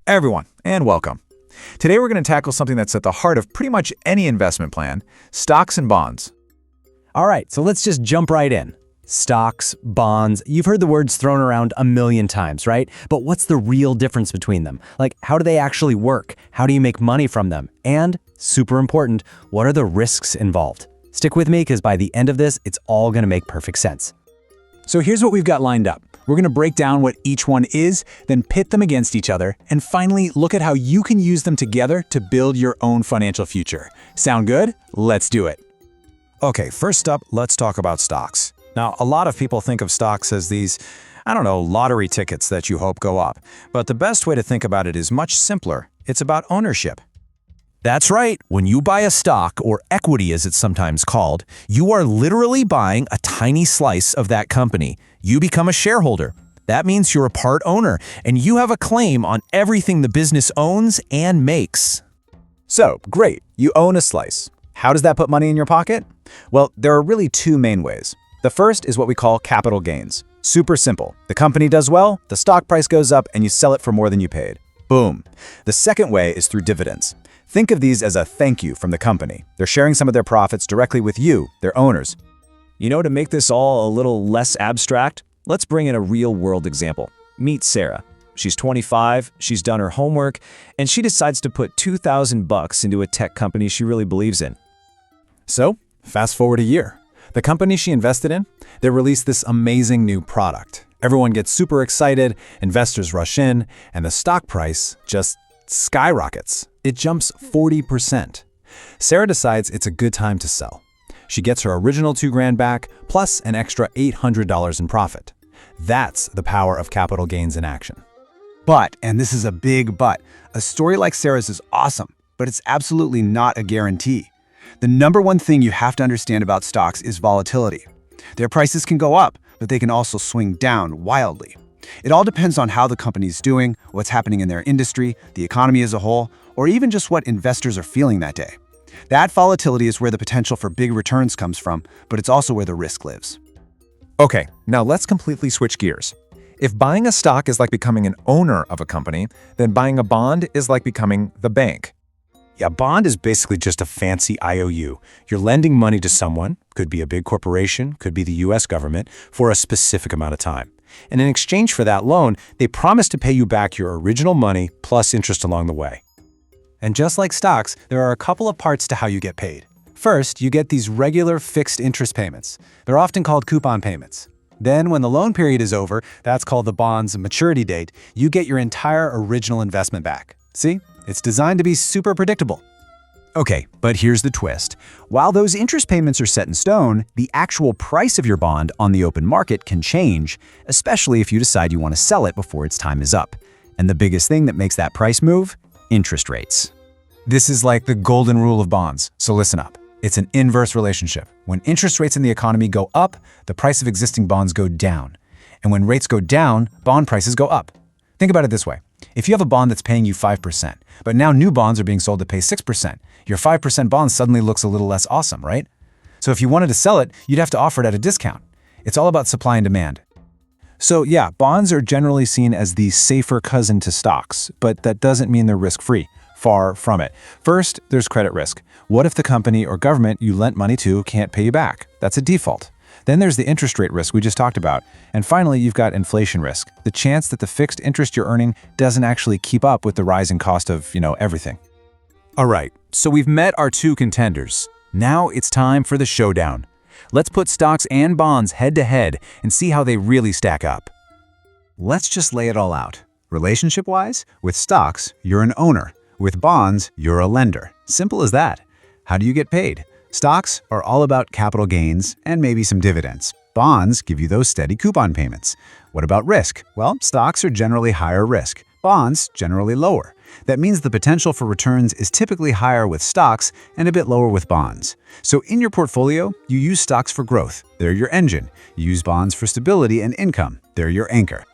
everyone, and welcome. Today we're going to tackle something that's at the heart of pretty much any investment plan, stocks and bonds. All right, so let's just jump right in. Stocks, bonds, you've heard the words thrown around a million times, right? But what's the real difference between them? Like, how do they actually work? How do you make money from them? And, super important, what are the risks involved? Stick with me, because by the end of this, it's all going to make perfect sense. So here's what we've got lined up. We're going to break down what each one is, then pit them against each other, and finally look at how you can use them together to build your own financial future. Sound good? Let's do it. Okay, first up, let's talk about stocks. Now, a lot of people think of stocks as these, lottery tickets that you hope go up. But the best way to think about it is much simpler. It's about ownership. That's right. When you buy a stock, or equity as it's sometimes called, you are literally buying a tiny slice of that company. You become a shareholder. That means you're a part owner, and you have a claim on everything the business owns and makes. So, great, you own a slice. How does that put money in your pocket? Well, there are really two main ways. The first is what we call capital gains. Super simple. The company does well, the stock price goes up, and you sell it for more than you paid. Boom. The second way is through dividends. Think of these as a thank you from the company. They're sharing some of their profits directly with you, their owners. To make this all a little less abstract, let's bring in a real-world example. Meet Sarah. She's 25, she's done her homework, and she decides to put $2,000 into a tech company she really believes in. So, fast forward a year. The company she invested in, they released this amazing new product. Everyone gets super excited, investors rush in, and the stock price just skyrockets. It jumps 40%. Sarah decides it's a good time to sell. She gets her original $2,000 back, plus an extra $800 in profit. That's the power of capital gains in action. But, and this is a big but, a story like Sarah's is awesome, but it's absolutely not a guarantee. The number one thing you have to understand about stocks is volatility. Their prices can go up, but they can also swing down wildly. It all depends on how the company's doing, what's happening in their industry, the economy as a whole, or even just what investors are feeling that day. That volatility is where the potential for big returns comes from, but it's also where the risk lives. Okay, now let's completely switch gears. If buying a stock is like becoming an owner of a company, then buying a bond is like becoming the bank. A bond is basically just a fancy IOU. You're lending money to someone, could be a big corporation, could be the US government, for a specific amount of time. And in exchange for that loan, they promise to pay you back your original money plus interest along the way. And just like stocks, there are a couple of parts to how you get paid. First, you get these regular fixed interest payments. They're often called coupon payments. Then, when the loan period is over, that's called the bond's maturity date, you get your entire original investment back. See? It's designed to be super predictable. Okay, but here's the twist. While those interest payments are set in stone, the actual price of your bond on the open market can change, especially if you decide you want to sell it before its time is up. And the biggest thing that makes that price move? Interest rates. This is like the golden rule of bonds, so listen up. It's an inverse relationship. When interest rates in the economy go up, the price of existing bonds go down. And when rates go down, bond prices go up. Think about it this way. If you have a bond that's paying you 5%, but now new bonds are being sold to pay 6%, your 5% bond suddenly looks a little less awesome, right? So if you wanted to sell it, you'd have to offer it at a discount. It's all about supply and demand. So yeah, bonds are generally seen as the safer cousin to stocks, but that doesn't mean they're risk-free. Far from it. First, there's credit risk. What if the company or government you lent money to can't pay you back? That's a default. Then there's the interest rate risk we just talked about. And finally, you've got inflation risk, the chance that the fixed interest you're earning doesn't actually keep up with the rising cost of, everything. All right, so we've met our two contenders. Now it's time for the showdown. Let's put stocks and bonds head to head and see how they really stack up. Let's just lay it all out. Relationship-wise, with stocks, you're an owner. With bonds, you're a lender. Simple as that. How do you get paid? Stocks are all about capital gains and maybe some dividends. Bonds give you those steady coupon payments. What about risk? Well, stocks are generally higher risk. Bonds generally lower. That means the potential for returns is typically higher with stocks and a bit lower with bonds. So in your portfolio, you use stocks for growth. They're your engine. You use bonds for stability and income. They're your anchor.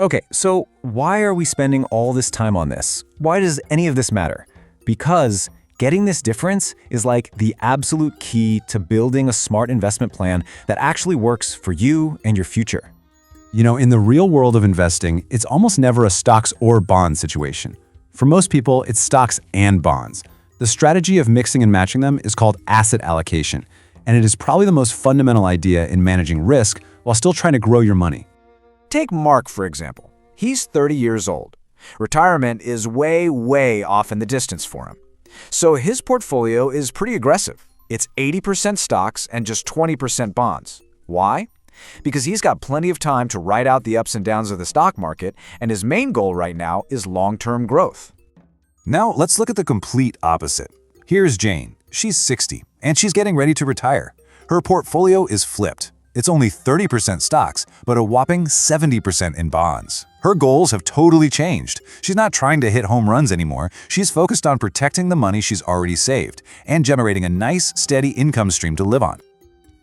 Okay, so why are we spending all this time on this? Why does any of this matter? Because getting this difference is like the absolute key to building a smart investment plan that actually works for you and your future. In the real world of investing, it's almost never a stocks or bond situation. For most people, it's stocks and bonds. The strategy of mixing and matching them is called asset allocation, and it is probably the most fundamental idea in managing risk while still trying to grow your money. Take Mark, for example. He's 30 years old. Retirement is way, way off in the distance for him. So his portfolio is pretty aggressive. It's 80% stocks and just 20% bonds. Why? Because he's got plenty of time to ride out the ups and downs of the stock market, and his main goal right now is long-term growth. Now, let's look at the complete opposite. Here's Jane. She's 60, and she's getting ready to retire. Her portfolio is flipped. It's only 30% stocks, but a whopping 70% in bonds. Her goals have totally changed. She's not trying to hit home runs anymore. She's focused on protecting the money she's already saved and generating a nice, steady income stream to live on.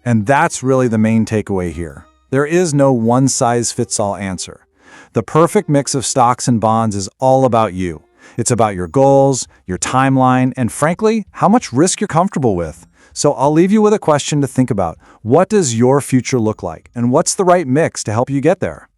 And that's really the main takeaway here. There is no one-size-fits-all answer. The perfect mix of stocks and bonds is all about you. It's about your goals, your timeline, and frankly, how much risk you're comfortable with. So I'll leave you with a question to think about. What does your future look like? And what's the right mix to help you get there?